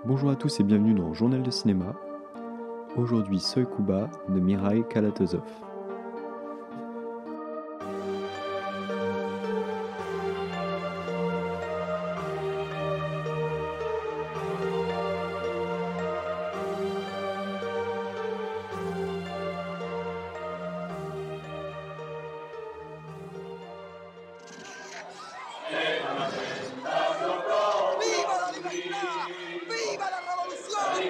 Bonjour à tous et bienvenue dans Journal de cinéma. Aujourd'hui, Soy Kuba de Mikhail Kalatozov. ¡Viva la libertad! ¡Viva la revolución!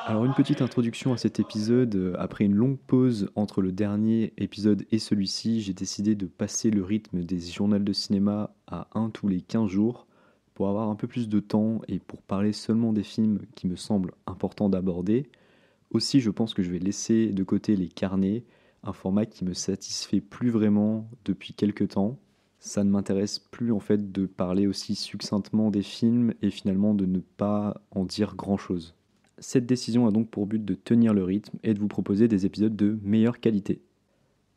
Alors une petite introduction à cet épisode. Après une longue pause entre le dernier épisode et celui-ci, j'ai décidé de passer le rythme des journaux de cinéma à un tous les 15 jours pour avoir un peu plus de temps et pour parler seulement des films qui me semblent importants d'aborder. Aussi, je pense que je vais laisser de côté les carnets, un format qui me satisfait plus vraiment depuis quelques temps. Ça ne m'intéresse plus en fait de parler aussi succinctement des films et finalement de ne pas en dire grand-chose. Cette décision a donc pour but de tenir le rythme et de vous proposer des épisodes de meilleure qualité.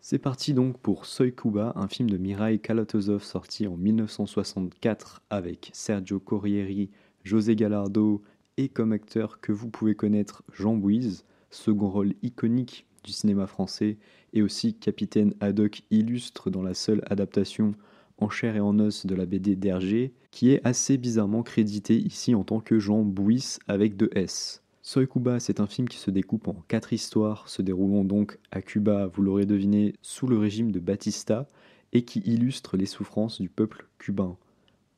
C'est parti donc pour Soy Kuba, un film de Mikhail Kalatozov sorti en 1964 avec Sergio Corrieri, José Gallardo et comme acteur que vous pouvez connaître Jean Bouise, second rôle iconique du cinéma français et aussi capitaine Haddock illustre dans la seule adaptation en chair et en os de la BD d'Hergé, qui est assez bizarrement crédité ici en tant que Jean Bouis avec deux S. Soy Cuba, c'est un film qui se découpe en 4 histoires, se déroulant donc à Cuba, vous l'aurez deviné, sous le régime de Batista, et qui illustre les souffrances du peuple cubain.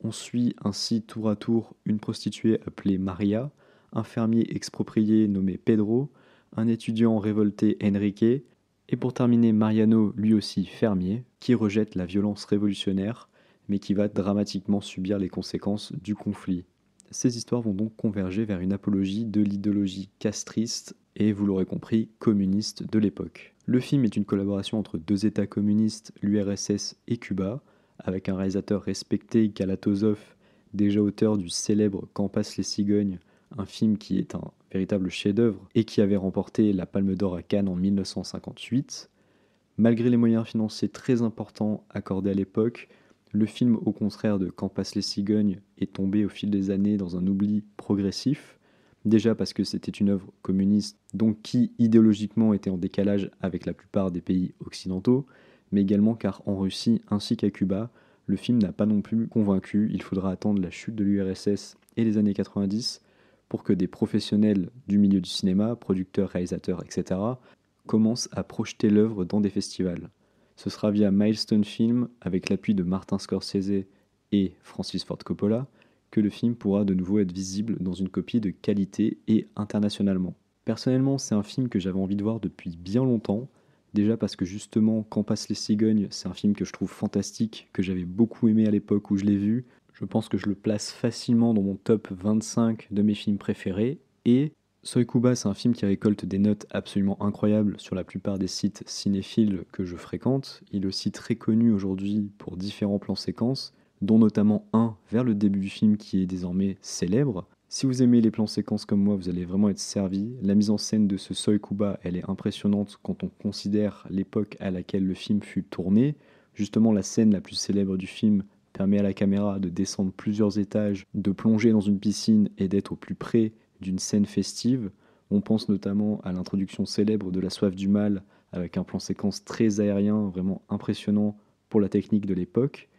On suit ainsi tour à tour une prostituée appelée Maria, un fermier exproprié nommé Pedro, un étudiant révolté Enrique, et pour terminer Mariano, lui aussi fermier, qui rejette la violence révolutionnaire, mais qui va dramatiquement subir les conséquences du conflit. Ces histoires vont donc converger vers une apologie de l'idéologie castriste et, vous l'aurez compris, communiste de l'époque. Le film est une collaboration entre deux États communistes, l'URSS et Cuba, avec un réalisateur respecté, Kalatozov, déjà auteur du célèbre Quand passent les cigognes, un film qui est un véritable chef-d'œuvre et qui avait remporté la Palme d'Or à Cannes en 1958. Malgré les moyens financiers très importants accordés à l'époque, le film, au contraire de Quand passent les cigognes, est tombé au fil des années dans un oubli progressif. Déjà parce que c'était une œuvre communiste, donc qui idéologiquement était en décalage avec la plupart des pays occidentaux, mais également car en Russie ainsi qu'à Cuba, le film n'a pas non plus convaincu. Il faudra attendre la chute de l'URSS et les années 90 pour que des professionnels du milieu du cinéma, producteurs, réalisateurs, etc., commencent à projeter l'œuvre dans des festivals. Ce sera via Milestone Film, avec l'appui de Martin Scorsese et Francis Ford Coppola, que le film pourra de nouveau être visible dans une copie de qualité et internationalement. Personnellement, c'est un film que j'avais envie de voir depuis bien longtemps, déjà parce que justement, Quand passent les cigognes, c'est un film que je trouve fantastique, que j'avais beaucoup aimé à l'époque où je l'ai vu. Je pense que je le place facilement dans mon top 25 de mes films préférés, et Soy Cuba, c'est un film qui récolte des notes absolument incroyables sur la plupart des sites cinéphiles que je fréquente. Il est aussi très connu aujourd'hui pour différents plans séquences, dont notamment un vers le début du film qui est désormais célèbre. Si vous aimez les plans séquences comme moi, vous allez vraiment être servi. La mise en scène de ce Soy Cuba, elle est impressionnante quand on considère l'époque à laquelle le film fut tourné. Justement, la scène la plus célèbre du film permet à la caméra de descendre plusieurs étages, de plonger dans une piscine et d'être au plus près d'une scène festive. On pense notamment à l'introduction célèbre de La Soif du Mal, avec un plan séquence très aérien, vraiment impressionnant pour la technique de l'époque.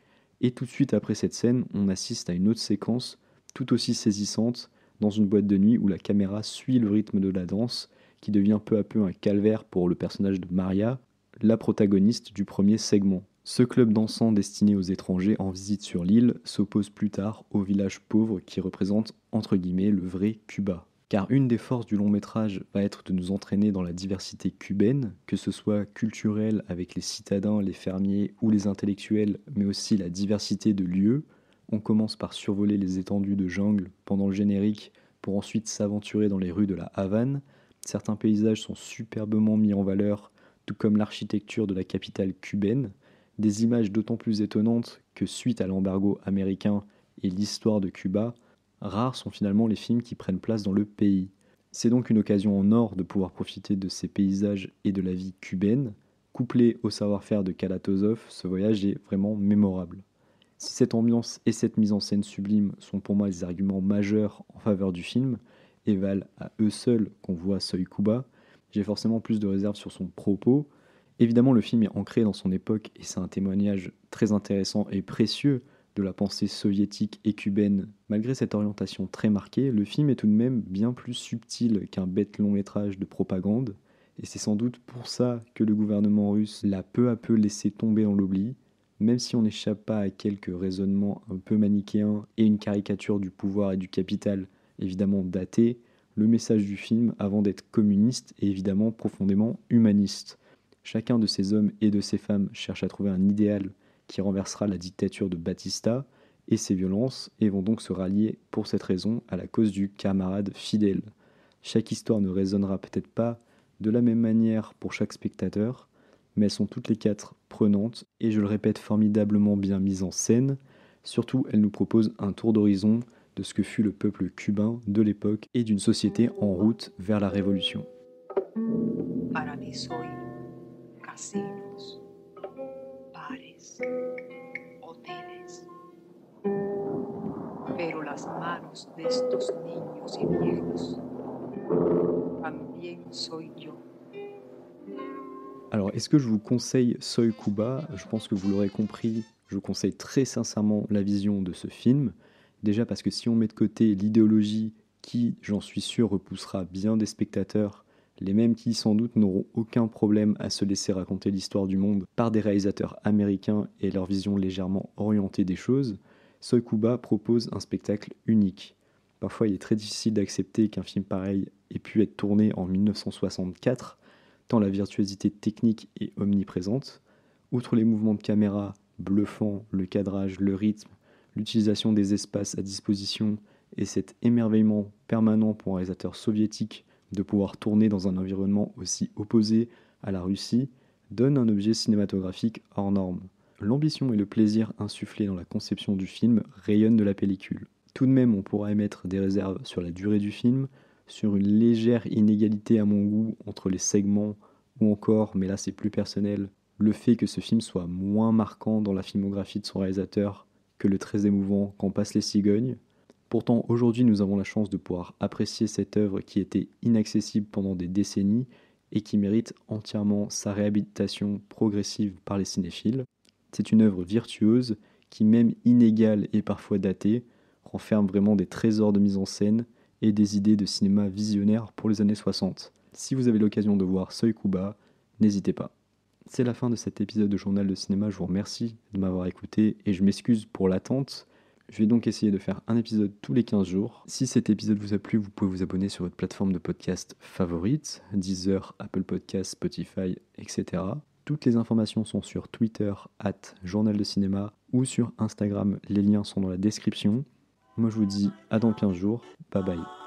Et tout de suite après cette scène, on assiste à une autre séquence, tout aussi saisissante, dans une boîte de nuit où la caméra suit le rythme de la danse, qui devient peu à peu un calvaire pour le personnage de Maria, la protagoniste du premier segment. Ce club dansant destiné aux étrangers en visite sur l'île s'oppose plus tard au village pauvre qui représente entre guillemets le vrai Cuba. Car une des forces du long métrage va être de nous entraîner dans la diversité cubaine, que ce soit culturelle avec les citadins, les fermiers ou les intellectuels, mais aussi la diversité de lieux. On commence par survoler les étendues de jungle pendant le générique pour ensuite s'aventurer dans les rues de la Havane. Certains paysages sont superbement mis en valeur, tout comme l'architecture de la capitale cubaine. Des images d'autant plus étonnantes que suite à l'embargo américain et l'histoire de Cuba, rares sont finalement les films qui prennent place dans le pays. C'est donc une occasion en or de pouvoir profiter de ces paysages et de la vie cubaine. Couplé au savoir-faire de Kalatozov, ce voyage est vraiment mémorable. Si cette ambiance et cette mise en scène sublime sont pour moi des arguments majeurs en faveur du film, et valent à eux seuls qu'on voit Seuil Kuba, j'ai forcément plus de réserves sur son propos. Évidemment, le film est ancré dans son époque et c'est un témoignage très intéressant et précieux de la pensée soviétique et cubaine. Malgré cette orientation très marquée, le film est tout de même bien plus subtil qu'un bête long métrage de propagande, et c'est sans doute pour ça que le gouvernement russe l'a peu à peu laissé tomber dans l'oubli, même si on n'échappe pas à quelques raisonnements un peu manichéens et une caricature du pouvoir et du capital évidemment daté, le message du film, avant d'être communiste, est évidemment profondément humaniste. Chacun de ces hommes et de ces femmes cherche à trouver un idéal qui renversera la dictature de Batista et ses violences, et vont donc se rallier pour cette raison à la cause du camarade fidèle. Chaque histoire ne résonnera peut-être pas de la même manière pour chaque spectateur, mais elles sont toutes les quatre prenantes et je le répète formidablement bien mises en scène. Surtout, elles nous proposent un tour d'horizon de ce que fut le peuple cubain de l'époque et d'une société en route vers la révolution. Paradiso y casinos, bares, hoteles. Pero las manos de estos niños y viejos también soy yo. Alors, est-ce que je vous conseille Soy Cuba? Je pense que vous l'aurez compris, je vous conseille très sincèrement la vision de ce film. Déjà parce que si on met de côté l'idéologie qui, j'en suis sûr, repoussera bien des spectateurs, les mêmes qui sans doute n'auront aucun problème à se laisser raconter l'histoire du monde par des réalisateurs américains et leur vision légèrement orientée des choses, Soy Cuba propose un spectacle unique. Parfois il est très difficile d'accepter qu'un film pareil ait pu être tourné en 1964, tant la virtuosité technique est omniprésente. Outre les mouvements de caméra bluffants, le cadrage, le rythme, l'utilisation des espaces à disposition et cet émerveillement permanent pour un réalisateur soviétique de pouvoir tourner dans un environnement aussi opposé à la Russie donne un objet cinématographique hors norme. L'ambition et le plaisir insufflés dans la conception du film rayonnent de la pellicule. Tout de même, on pourra émettre des réserves sur la durée du film, sur une légère inégalité à mon goût entre les segments, ou encore, mais là c'est plus personnel, le fait que ce film soit moins marquant dans la filmographie de son réalisateur que le très émouvant Quand passent les cigognes. Pourtant, aujourd'hui, nous avons la chance de pouvoir apprécier cette œuvre qui était inaccessible pendant des décennies et qui mérite entièrement sa réhabilitation progressive par les cinéphiles. C'est une œuvre virtuose qui, même inégale et parfois datée, renferme vraiment des trésors de mise en scène et des idées de cinéma visionnaire pour les années 60. Si vous avez l'occasion de voir Seuil Kuba, n'hésitez pas. C'est la fin de cet épisode de Journal de Cinéma, je vous remercie de m'avoir écouté et je m'excuse pour l'attente. Je vais donc essayer de faire un épisode tous les 15 jours. Si cet épisode vous a plu, vous pouvez vous abonner sur votre plateforme de podcast favorite, Deezer, Apple Podcasts, Spotify, etc. Toutes les informations sont sur Twitter, @Journal de Cinéma, ou sur Instagram, les liens sont dans la description. Moi je vous dis à dans 15 jours, bye bye.